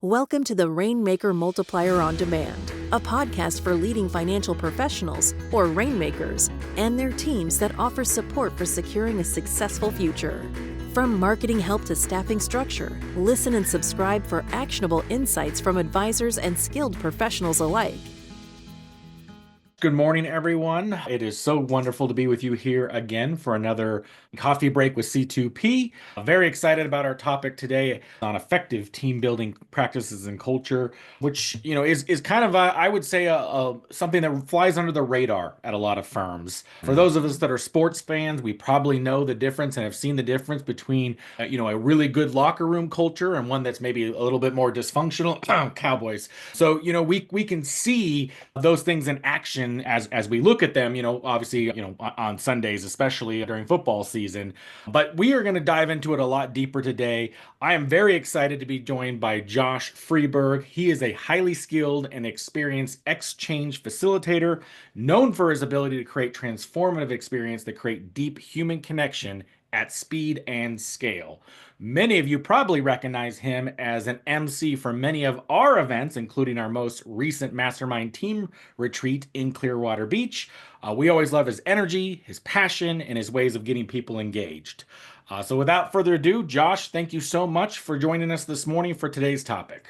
Welcome to the Rainmaker Multiplier on Demand, a podcast for leading financial professionals, or rainmakers, and their teams that offer support for securing a successful future. From marketing help to staffing structure, listen and subscribe for actionable insights from advisors and skilled professionals alike. Good morning, everyone. It is so wonderful to be with you here again for another coffee break with C2P. Very excited about our topic today on effective team building practices and culture, which is kind of I would say something that flies under the radar at a lot of firms. For those of us that are sports fans, we probably know the difference and have seen the difference between a really good locker room culture and one that's maybe a little bit more dysfunctional. Cowboys. So we can see those things in action as we look at them, obviously, on Sundays, especially during football season. But we are going to dive into it a lot deeper today. I am very excited to be joined by Josh Freeberg. He is a highly skilled and experienced exchange facilitator, known for his ability to create transformative experience that create deep human connection at speed and scale. Many of you probably recognize him as an MC for many of our events, including our most recent Mastermind Team Retreat in Clearwater Beach. We always love his energy, his passion, and his ways of getting people engaged. So without further ado, Josh, thank you so much for joining us this morning for today's topic.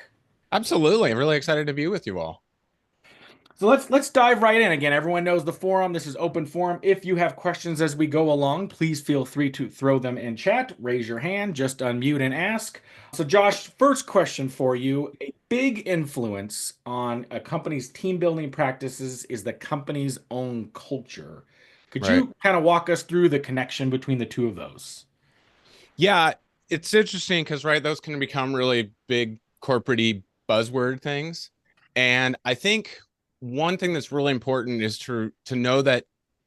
Absolutely. I'm really excited to be with you all. So let's dive right in. Again, everyone knows the forum. This is open forum. If you have questions as we go along, please feel free to throw them in chat. Raise your hand, just unmute and ask. So Josh, first question for you. A big influence on a company's team building practices is the company's own culture. Could you kind of walk us through the connection between the two of those? Yeah, it's interesting because, those can become really big corporate-y buzzword things. And I think one thing that's really important is to know that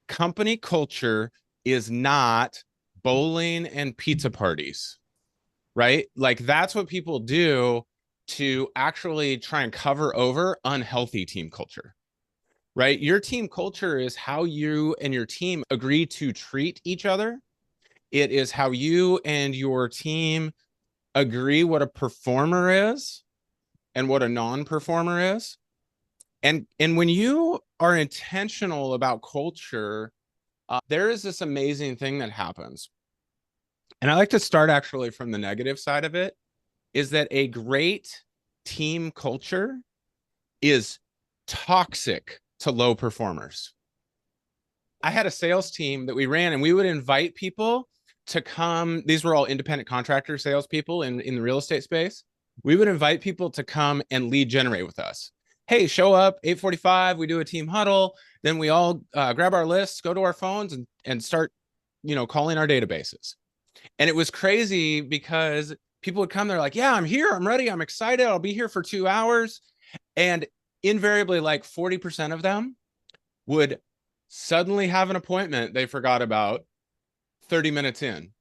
company culture is not bowling and pizza parties, right? Like that's what people do to actually try and cover over unhealthy team culture, right? Your team culture is how you and your team agree to treat each other. It is how you and your team agree what a performer is and what a non-performer is. And when you are intentional about culture, there is this amazing thing that happens. And I like to start actually from the negative side of it, is that a great team culture is toxic to low performers. I had a sales team that we ran, and we would invite people to come. These were all independent contractor salespeople in the real estate space. We would invite people to come and lead generate with us. Hey, show up 8:45. We do a team huddle. Then we all grab our lists, go to our phones, and start, calling our databases. And it was crazy because people would come. They're like, "Yeah, I'm here. I'm ready. I'm excited. I'll be here for 2 hours." And invariably, like 40% of them would suddenly have an appointment they forgot about 30 minutes in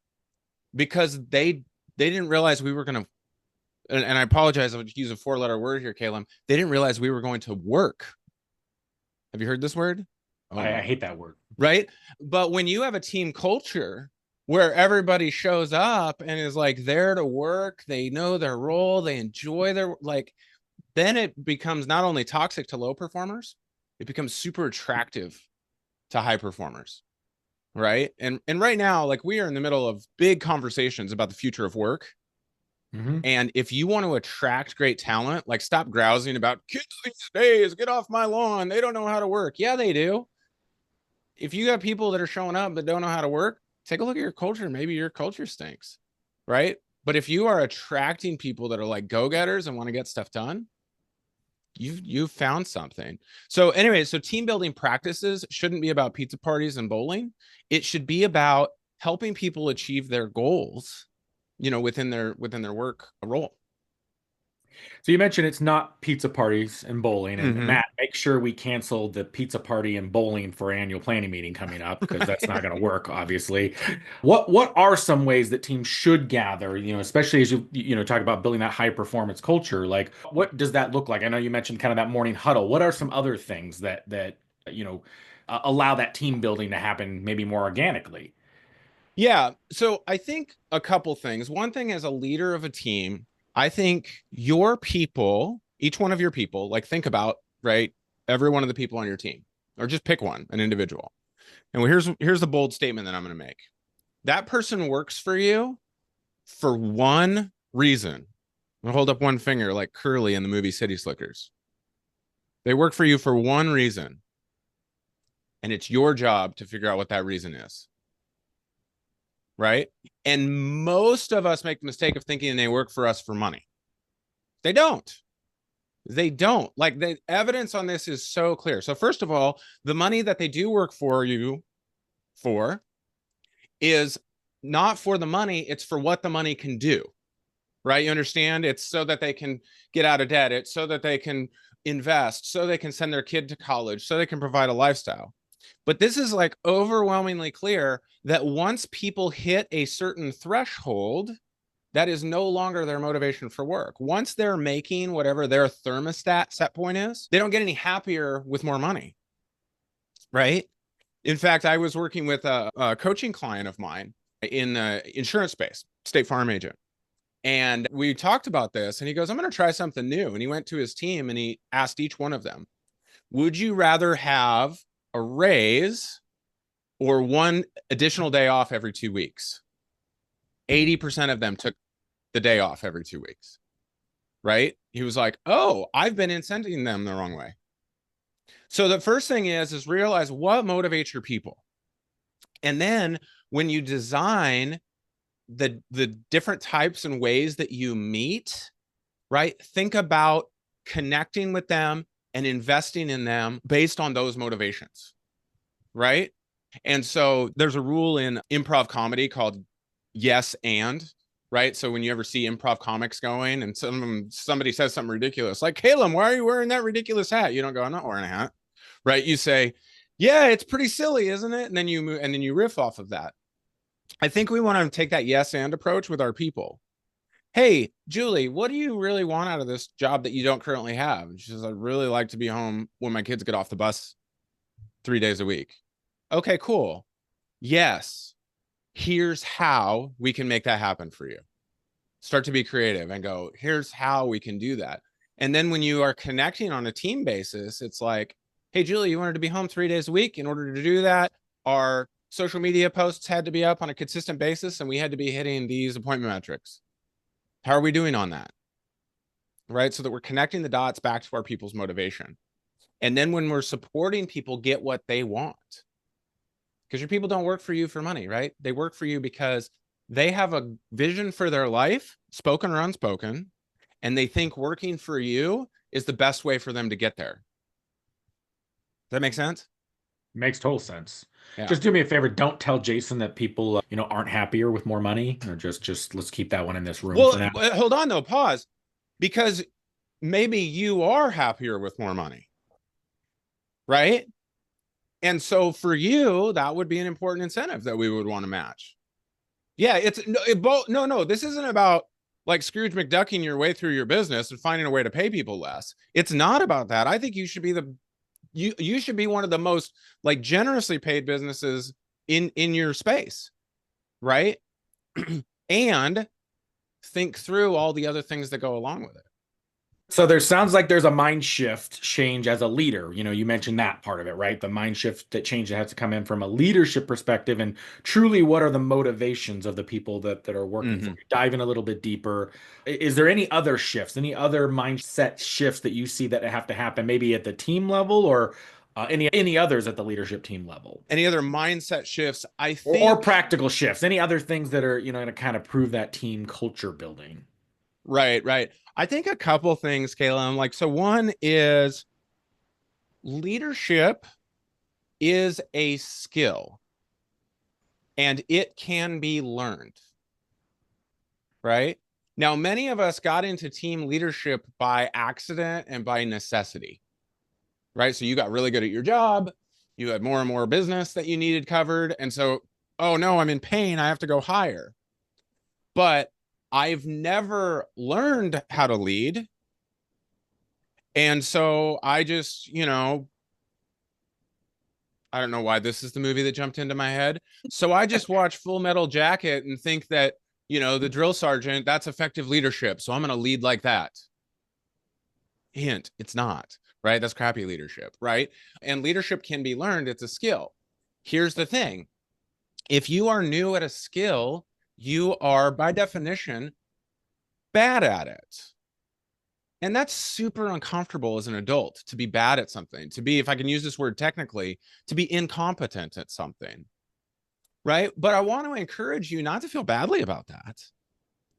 because they didn't realize we were going to, and I apologize, I would use a 4-letter word here, Caleb. They didn't realize we were going to work. Have you heard this word? Oh, I hate that word. Right? But when you have a team culture where everybody shows up and is like there to work, they know their role, they enjoy their, then it becomes not only toxic to low performers, it becomes super attractive to high performers. Right. And right now, we are in the middle of big conversations about the future of work. Mm-hmm. And if you want to attract great talent, stop grousing about kids these days, get off my lawn. They don't know how to work. Yeah, they do. If you got people that are showing up that don't know how to work, take a look at your culture. Maybe your culture stinks. Right. But if you are attracting people that are go-getters and want to get stuff done, you've found something. So anyway, so team building practices shouldn't be about pizza parties and bowling. It should be about helping people achieve their goals, within their work role. So you mentioned it's not pizza parties and bowling, and Matt, make sure we cancel the pizza party and bowling for annual planning meeting coming up because that's not going to work, obviously. What are some ways that teams should gather, especially as you talk about building that high performance culture? What does that look like? I know you mentioned kind of that morning huddle. What are some other things that allow that team building to happen maybe more organically? Yeah. So I think a couple things. One thing, as a leader of a team, I think your people, each one of your people, like think about, right, every one of the people on your team, or just pick one, an individual. And here's the bold statement that I'm going to make. That person works for you for one reason. I'll hold up one finger like Curly in the movie City Slickers. They work for you for one reason, and it's your job to figure out what that reason is. Right? And most of us make the mistake of thinking they work for us for money. They don't. They don't. Like, the evidence on this is so clear. So first of all, the money that they do work for you for is not for the money, it's for what the money can do. Right? You understand? It's so that they can get out of debt. It's so that they can invest, so they can send their kid to college, so they can provide a lifestyle. But this is like overwhelmingly clear that once people hit a certain threshold, that is no longer their motivation for work. Once they're making whatever their thermostat set point is, they don't get any happier with more money. Right? In fact, I was working with a coaching client of mine in the insurance space, State Farm agent. And we talked about this, and he goes, I'm going to try something new. And he went to his team and he asked each one of them, would you rather have a raise or one additional day off every 2 weeks? 80% of them took the day off every 2 weeks. Right? He was like, oh, I've been incenting them the wrong way. So the first thing is realize what motivates your people. And then when you design the different types and ways that you meet, right? Think about connecting with them and investing in them based on those motivations, right? And so there's a rule in improv comedy called yes and, right? So when you ever see improv comics going and somebody says something ridiculous, like, Caleb, why are you wearing that ridiculous hat? You don't go, I'm not wearing a hat, right? You say, yeah, it's pretty silly, isn't it? And then you riff off of that. I think we want to take that yes and approach with our people. Hey, Julie, what do you really want out of this job that you don't currently have? And she says, I'd really like to be home when my kids get off the bus 3 days a week. Okay, cool. Yes. Here's how we can make that happen for you. Start to be creative and go, here's how we can do that. And then when you are connecting on a team basis, it's like, hey, Julie, you wanted to be home 3 days a week. In order to do that, our social media posts had to be up on a consistent basis, and we had to be hitting these appointment metrics. How are we doing on that? Right? So that we're connecting the dots back to our people's motivation. And then when we're supporting people get what they want, because your people don't work for you for money, right? They work for you because they have a vision for their life, spoken or unspoken, and they think working for you is the best way for them to get there. Does that make sense? Makes total sense. Yeah. Just do me a favor. Don't tell Jason that people, aren't happier with more money. Or just let's keep that one in this room for now. Well, hold on though. Pause. Because maybe you are happier with more money, right? And so for you, that would be an important incentive that we would want to match. Yeah, no. This isn't about like Scrooge McDucking your way through your business and finding a way to pay people less. It's not about that. I think you should be you should be one of the most like generously paid businesses in your space, right? And think through all the other things that go along with it. So sounds like there's a mind shift change as a leader. You mentioned that part of it, right? The mind shift, that change that has to come in from a leadership perspective, and truly what are the motivations of the people that are working for you? Dive in a little bit deeper. Is there any other shifts, any other mindset shifts that you see that have to happen, maybe at the team level, or any others at the leadership team level? Any other mindset shifts? I think, or practical shifts, any other things that are, going to kind of prove that team culture building? Right. I think a couple things, Caleb. Like, so one is leadership is a skill and it can be learned. Right? Now, many of us got into team leadership by accident and by necessity. Right? So you got really good at your job. You had more and more business that you needed covered. And so, oh no, I'm in pain. I have to go higher. But I've never learned how to lead. And so I just, I don't know why this is the movie that jumped into my head. So I just watch Full Metal Jacket and think that, the drill sergeant, that's effective leadership. So I'm going to lead like that. Hint, it's not, right? That's crappy leadership, right? And leadership can be learned. It's a skill. Here's the thing. If you are new at a skill, you are by definition bad at it. And that's super uncomfortable as an adult, to be bad at something, to be, if I can use this word technically, to be incompetent at something, right? But I want to encourage you not to feel badly about that,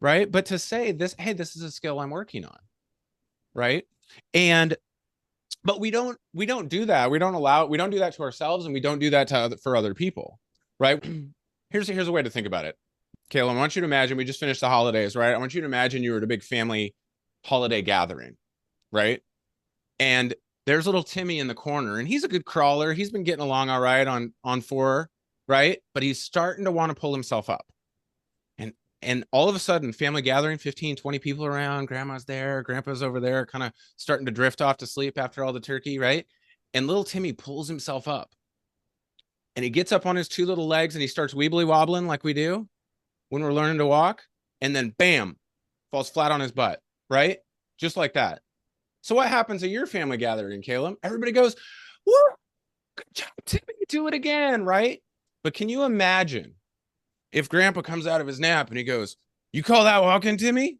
right? But to say this, hey, this is a skill I'm working on, right? And but we don't do that. We don't do that to ourselves, and we don't do that for other people, right? Here's a way to think about it. Kayla, I want you to imagine, we just finished the holidays, right? I want you to imagine you were at a big family holiday gathering, right? And there's little Timmy in the corner, and he's a good crawler. He's been getting along all right on 4, right? But he's starting to want to pull himself up. And all of a sudden, family gathering, 15, 20 people around, grandma's there, grandpa's over there, kind of starting to drift off to sleep after all the turkey, right? And little Timmy pulls himself up. And he gets up on his 2 little legs and he starts weebly wobbling like we do when we're learning to walk. And then bam, falls flat on his butt, right? Just like that. So what happens at your family gathering, Caleb? Everybody goes, woo, good job, Timmy, do it again, right? But can you imagine if grandpa comes out of his nap and he goes, you call that walking, Timmy?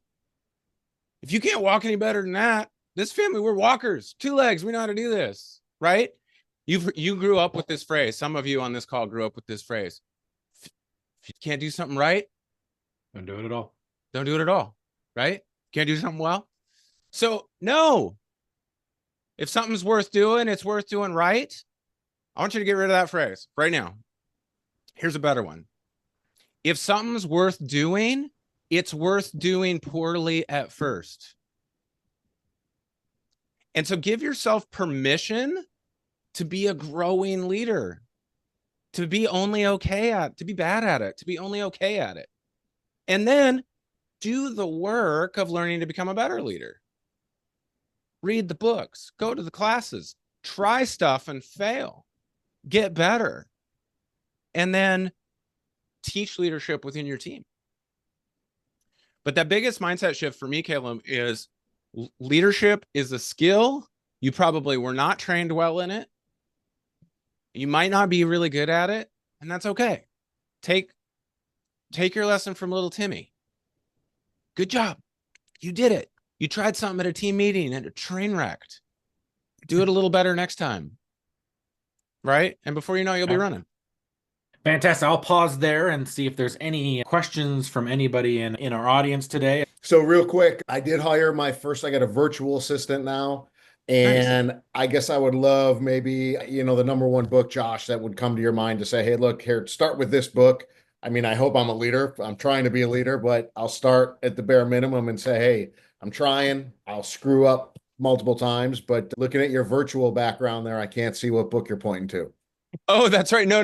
If you can't walk any better than that, this family, we're walkers, 2 legs. We know how to do this, right? You grew up with this phrase. Some of you on this call grew up with this phrase. If you can't do something right, don't do it at all. Don't do it at all, right? Can't do something well. So no, if something's worth doing, it's worth doing right. I want you to get rid of that phrase right now. Here's a better one. If something's worth doing, it's worth doing poorly at first. And so give yourself permission to be a growing leader, to be only okay at, to be bad at it, to be only okay at it. And then do the work of learning to become a better leader. Read the books, go to the classes, try stuff and fail, get better, and then teach leadership within your team. But that biggest mindset shift for me, Caleb, is leadership is a skill. You probably were not trained well in it. You might not be really good at it, and that's okay. Take your lesson from little Timmy. Good job. You did it. You tried something at a team meeting and it train wrecked. Do it a little better next time. Right? And before you know, you'll be running. Fantastic. I'll pause there and see if there's any questions from anybody in our audience today. So real quick, I did hire I got a virtual assistant now. And nice. I guess I would love maybe, the number one book, Josh, that would come to your mind to say, hey, look, here, start with this book. I mean, I hope I'm a leader. I'm trying to be a leader, but I'll start at the bare minimum and say, hey, I'm trying. I'll screw up multiple times, but looking at your virtual background there, I can't see what book you're pointing to. Oh, that's right. No,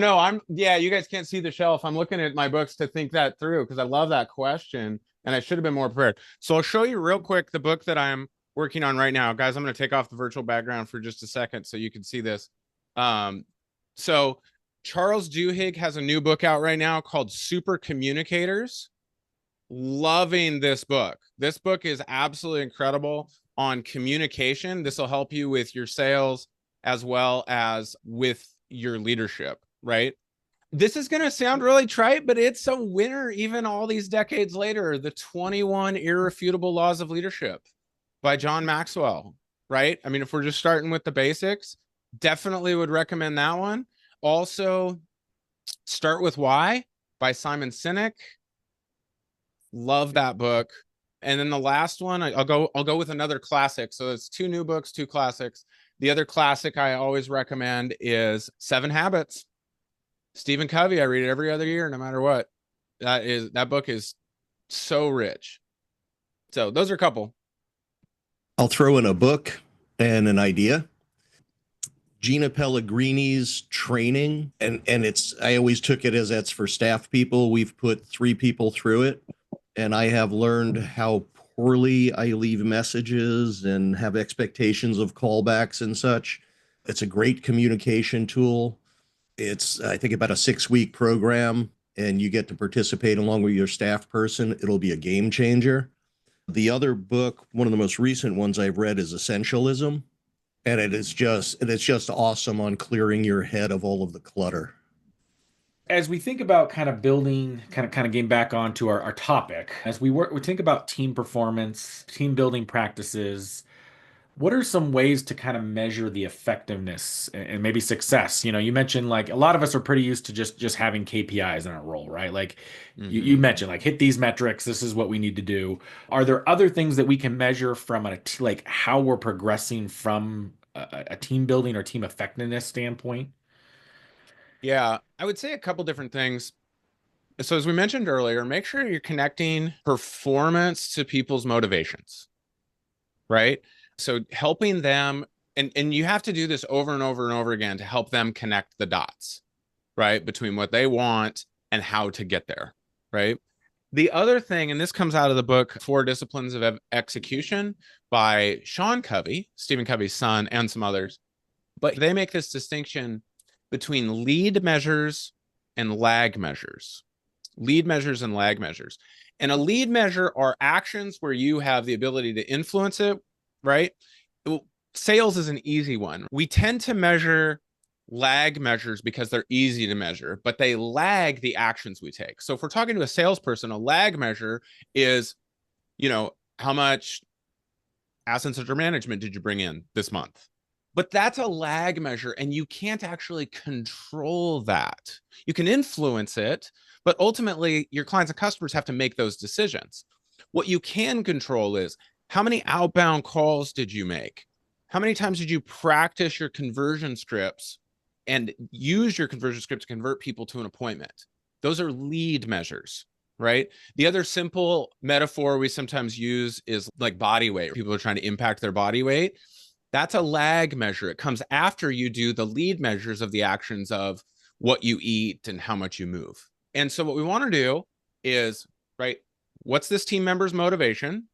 you guys can't see the shelf. I'm looking at my books to think that through because I love that question and I should have been more prepared. So I'll show you real quick the book that I'm working on right now. Guys, I'm going to take off the virtual background for just a second so you can see this. So Charles Duhigg has a new book out right now called Super Communicators. Loving this book. This book is absolutely incredible on communication. This will help you with your sales as well as with your leadership, right? This is going to sound really trite, but it's a winner even all these decades later. The 21 Irrefutable Laws of Leadership by John Maxwell, right? I mean, if we're just starting with the basics, definitely would recommend that one. Also, Start With Why by Simon Sinek. Love that book. And then the last one, I'll go with another classic. So it's 2 new books, 2 classics. The other classic I always recommend is 7 Habits. Stephen Covey. I read it every other year, no matter what. That book is so rich. So those are a couple. I'll throw in a book and an idea. Gina Pellegrini's training, and I always took it as that's for staff people. We've put 3 people through it, and I have learned how poorly I leave messages and have expectations of callbacks and such. It's a great communication tool. It's, I think, about a 6-week program, and you get to participate along with your staff person, it'll be a game changer. The other book, one of the most recent ones I've read, is Essentialism, and it's just awesome on clearing your head of all of the clutter. As we think about kind of building, kind of getting back onto our topic, as we think about team performance, team building practices, what are some ways to kind of measure the effectiveness and maybe success? You mentioned like a lot of us are pretty used to just having KPIs in our role, right? Like you mentioned like hit these metrics, this is what we need to do. Are there other things that we can measure from like how we're progressing from a team building or team effectiveness standpoint? Yeah, I would say a couple different things. So as we mentioned earlier, make sure you're connecting performance to people's motivations, right? So helping them, and you have to do this over and over and over again to help them connect the dots, right? Between what they want and how to get there, right? The other thing, and this comes out of the book, Four Disciplines of Execution by Sean Covey, Stephen Covey's son, and some others. But they make this distinction between lead measures and lag measures. Lead measures and lag measures. And a lead measure are actions where you have the ability to influence it, right? Sales is an easy one. We tend to measure lag measures because they're easy to measure, but they lag the actions we take. So if we're talking to a salesperson, a lag measure is, how much assets under management did you bring in this month? But that's a lag measure, and you can't actually control that. You can influence it, but ultimately your clients and customers have to make those decisions. What you can control is how many outbound calls did you make? How many times did you practice your conversion scripts and use your conversion script to convert people to an appointment? Those are lead measures, right? The other simple metaphor we sometimes use is like body weight. People are trying to impact their body weight. That's a lag measure. It comes after you do the lead measures of the actions of what you eat and how much you move. And so what we want to do is, right, what's this team member's motivation?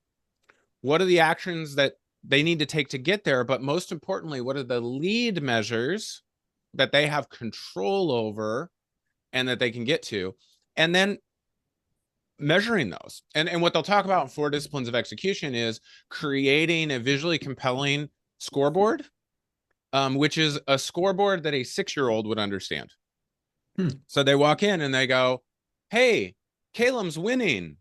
What are the actions that they need to take to get there? But most importantly, what are the lead measures that they have control over and that they can get to? And then measuring those. And what they'll talk about in Four Disciplines of Execution is creating a visually compelling scoreboard, which is a scoreboard that a 6-year-old would understand. So they walk in and they go, hey, Caleb's winning.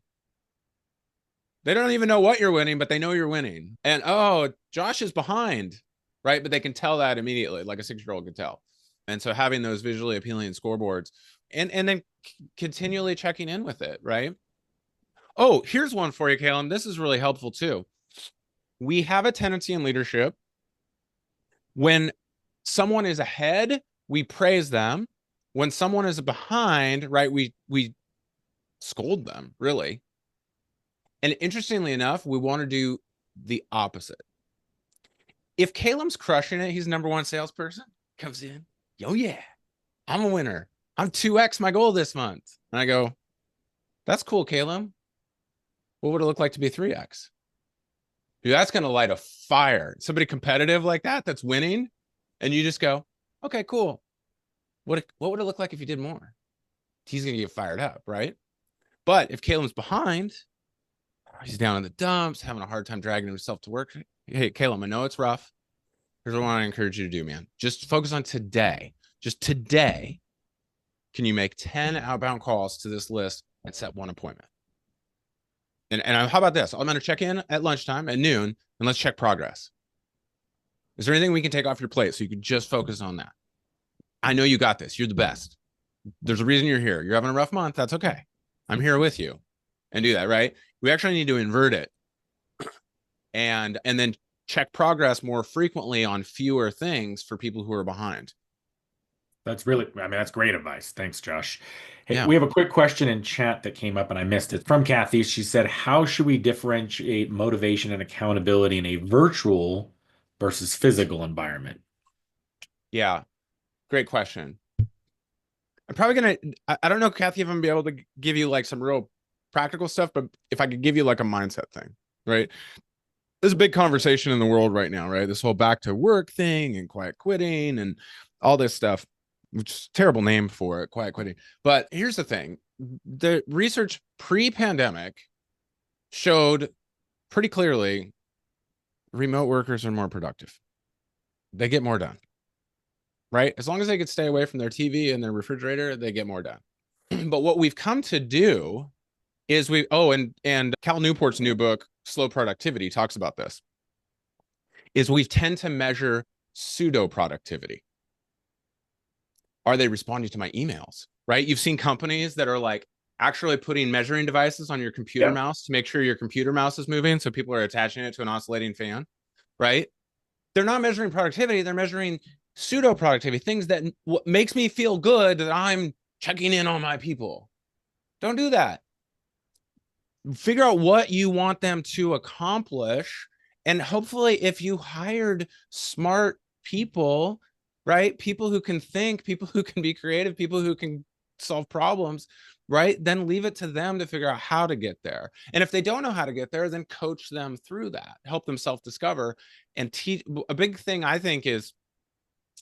They don't even know what you're winning, but they know you're winning. And, oh, Josh is behind, right? But they can tell that immediately, like a 6-year-old could tell. And so having those visually appealing scoreboards and then continually checking in with it, right? Oh, here's one for you, Caleb. This is really helpful too. We have a tendency in leadership, when someone is ahead, we praise them. When someone is behind, right, we scold them, really. And interestingly enough, we want to do the opposite. If Caleb's crushing it, he's number one salesperson, comes in, oh yeah, I'm a winner. I'm 2x my goal this month. And I go, that's cool, Caleb. What would it look like to be 3x? Dude, that's going to light a fire. Somebody competitive like that, that's winning. And you just go, okay, cool. What would it look like if you did more? He's going to get fired up, right? But if Caleb's behind, he's down in the dumps, having a hard time dragging himself to work. Hey, Caleb, I know it's rough. Here's what I want to encourage you to do, man. Just focus on today. Just today, can you make 10 outbound calls to this list and set one appointment? And how about this? I'm going to check in at lunchtime at noon, and let's check progress. Is there anything we can take off your plate so you can just focus on that? I know you got this. You're the best. There's a reason you're here. You're having a rough month. That's okay. I'm here with you. And do that, right? We actually need to invert it and then check progress more frequently on fewer things for people who are behind. That's great advice. Thanks, Josh. Hey, Yeah. we have a quick question in chat that came up and I missed it from Kathy. She said, how should we differentiate motivation and accountability in a virtual versus physical environment? Yeah. Great question. I'm probably going to, I don't know, Kathy, if I'm going to be able to give you like some real practical stuff, but if I could give you like a mindset thing, right? There's a big conversation in the world right now, right? This whole back to work thing and quiet quitting and all this stuff, which is a terrible name for it, quiet quitting. But here's the thing. the research pre-pandemic showed pretty clearly remote workers are more productive. They get more done, right? As long as they could stay away from their TV and their refrigerator, they get more done. But what we've come to do is and Cal Newport's new book, Slow Productivity, talks about this, is we tend to measure pseudo productivity. Are they responding to my emails, right? You've seen companies that are like actually putting measuring devices on your computer mouse to make sure your computer mouse is moving, so people are attaching it to an oscillating fan, right? They're not measuring productivity, they're measuring pseudo productivity, things that what makes me feel good that I'm checking in on my people. Don't do that. Figure out what you want them to accomplish, and hopefully if you hired smart people, right, people who can think, people who can be creative, people who can solve problems, right, then leave it to them to figure out how to get there. And if they don't know how to get there, then coach them through that, help them self-discover and teach. A big thing I think is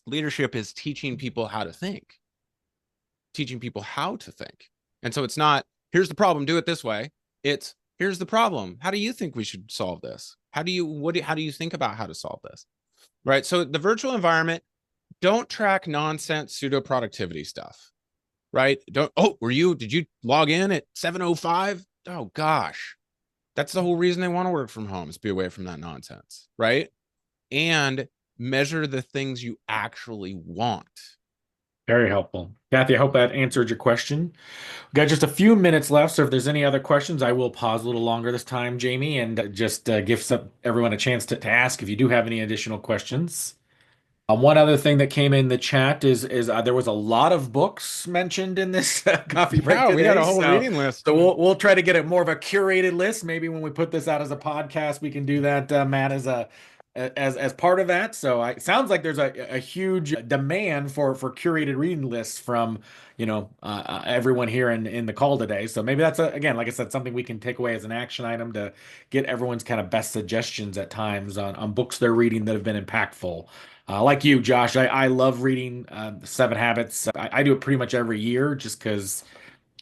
leadership is teaching people how to think. And so it's not, here's the problem, do it this way. It's, here's the problem. How do you think we should solve this? How do you think about how to solve this? Right? So the virtual environment, don't track nonsense pseudo productivity stuff. Right? Did you log in at 7:05? Oh gosh. That's the whole reason they want to work from home, is be away from that nonsense, right? And measure the things you actually want. Very helpful. Kathy, I hope that answered your question. We've got just a few minutes left, so if there's any other questions, I will pause a little longer this time, Jamie, and just give everyone a chance to ask if you do have any additional questions. One other thing that came in the chat is there was a lot of books mentioned in this coffee break today. We got a whole reading list. So we'll try to get it more of a curated list. Maybe when we put this out as a podcast, we can do that, Matt, as part of that. So it sounds like there's a huge demand for curated reading lists from everyone here in the call today. So maybe that's again, like I said, something we can take away as an action item to get everyone's kind of best suggestions at times on books they're reading that have been impactful. Like you, Josh, I love reading Seven Habits. I do it pretty much every year just because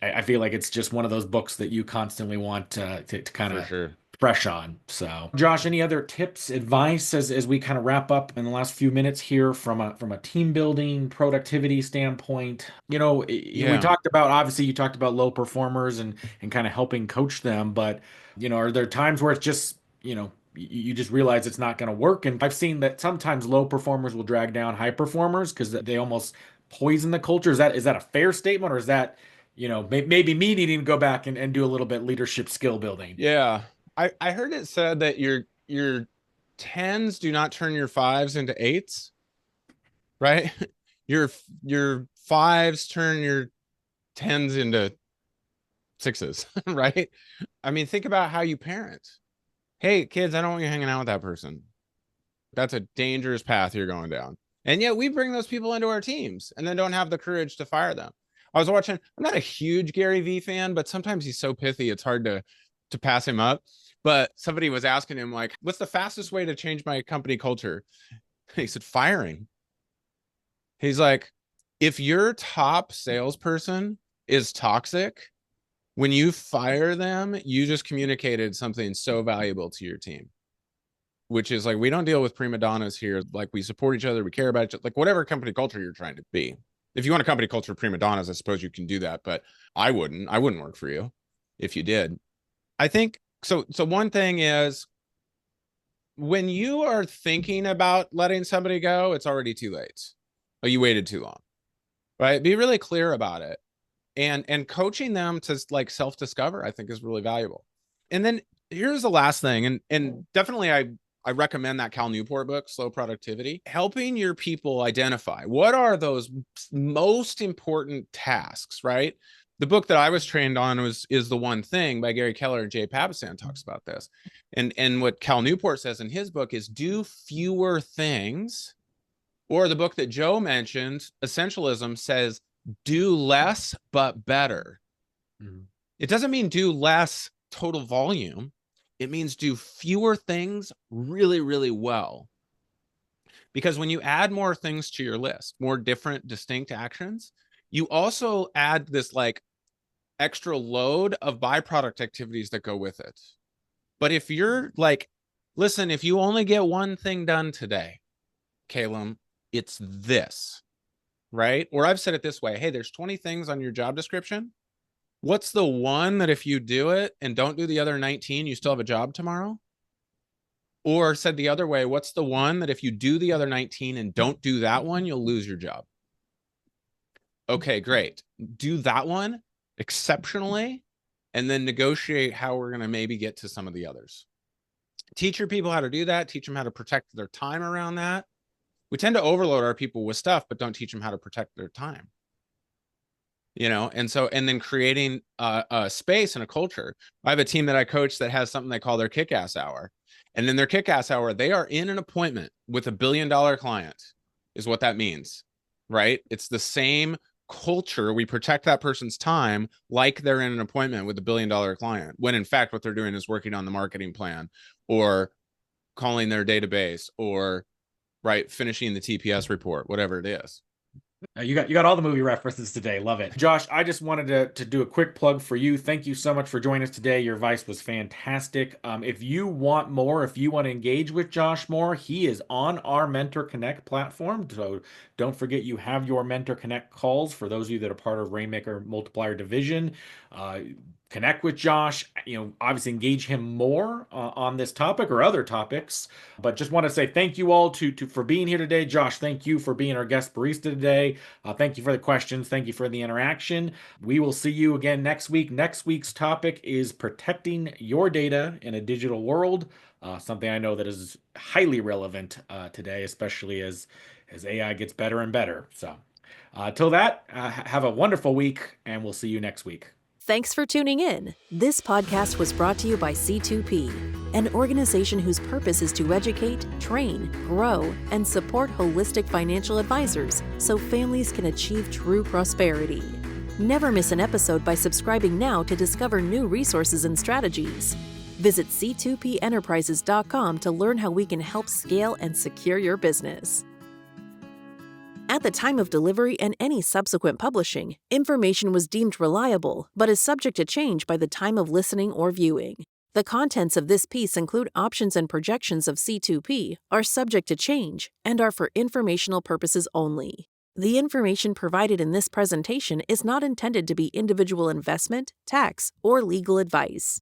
I feel like it's just one of those books that you constantly want to kind of fresh on. So, Josh, any other tips, advice as we kind of wrap up in the last few minutes here from a team building, productivity standpoint? We talked about, obviously you talked about low performers and kind of helping coach them, but are there times where it's just, you just realize it's not going to work? And I've seen that sometimes low performers will drag down high performers because they almost poison the culture. Is that a fair statement, or is that, maybe me needing to go back and do a little bit leadership skill building? Yeah. I heard it said that your tens do not turn your fives into eights, right? Your fives turn your tens into sixes, right? I mean, think about how you parent. Hey, kids, I don't want you hanging out with that person. That's a dangerous path you're going down. And yet we bring those people into our teams and then don't have the courage to fire them. I was watching, I'm not a huge Gary Vee fan, but sometimes he's so pithy, it's hard to pass him up. But somebody was asking him, like, what's the fastest way to change my company culture? He said, firing. He's like, if your top salesperson is toxic, when you fire them, you just communicated something so valuable to your team, which is like, we don't deal with prima donnas here. Like, we support each other, we care about each other, like whatever company culture you're trying to be. If you want a company culture of prima donnas, I suppose you can do that, but I wouldn't work for you if you did. I think so one thing is, when you are thinking about letting somebody go, it's already too late. Oh, you waited too long, right? Be really clear about it. And coaching them to like self-discover, I think, is really valuable. And then here's the last thing, and definitely I recommend that Cal Newport book, Slow Productivity, helping your people identify what are those most important tasks, right? The book that I was trained on is The One Thing by Gary Keller, and Jay Papasan talks about this. And what Cal Newport says in his book is do fewer things. Or the book that Joe mentioned, Essentialism, says do less but better. Mm-hmm. It doesn't mean do less total volume. It means do fewer things really, really well. Because when you add more things to your list, more different, distinct actions, you also add this like extra load of byproduct activities that go with it. But if you're like, listen, if you only get one thing done today, Caleb, it's this, right? Or I've said it this way. Hey, there's 20 things on your job description. What's the one that if you do it and don't do the other 19, you still have a job tomorrow? Or said the other way, what's the one that if you do the other 19 and don't do that one, you'll lose your job? Okay, great. Do that one exceptionally, and then negotiate how we're going to maybe get to some of the others. Teach your people how to do that. Teach them how to protect their time around that. We tend to overload our people with stuff, but don't teach them how to protect their time. And then creating a space and a culture. I have a team that I coach that has something they call their kick-ass hour. And in their kick-ass hour, they are in an appointment with $1 billion client, is what that means, right? It's the same culture. We protect that person's time like they're in an appointment with $1 billion client, when in fact, what they're doing is working on the marketing plan or calling their database or finishing the TPS report, whatever it is. You got all the movie references today. Love it. Josh, I just wanted to do a quick plug for you. Thank you so much for joining us today. Your advice was fantastic. If you want more, if you want to engage with Josh more, he is on our Mentor Connect platform. So don't forget you have your Mentor Connect calls for those of you that are part of Rainmaker Multiplier Division. Connect with Josh, obviously engage him more on this topic or other topics. But just want to say thank you all for being here today. Josh, thank you for being our guest barista today. Thank you for the questions. Thank you for the interaction. We will see you again next week. Next week's topic is protecting your data in a digital world. Something I know that is highly relevant today, especially as AI gets better and better. So till that, have a wonderful week, and we'll see you next week. Thanks for tuning in. This podcast was brought to you by C2P, an organization whose purpose is to educate, train, grow, and support holistic financial advisors so families can achieve true prosperity. Never miss an episode by subscribing now to discover new resources and strategies. Visit c2penterprises.com to learn how we can help scale and secure your business. At the time of delivery and any subsequent publishing, information was deemed reliable, but is subject to change by the time of listening or viewing. The contents of this piece include options and projections of C2P, are subject to change, and are for informational purposes only. The information provided in this presentation is not intended to be individual investment, tax, or legal advice.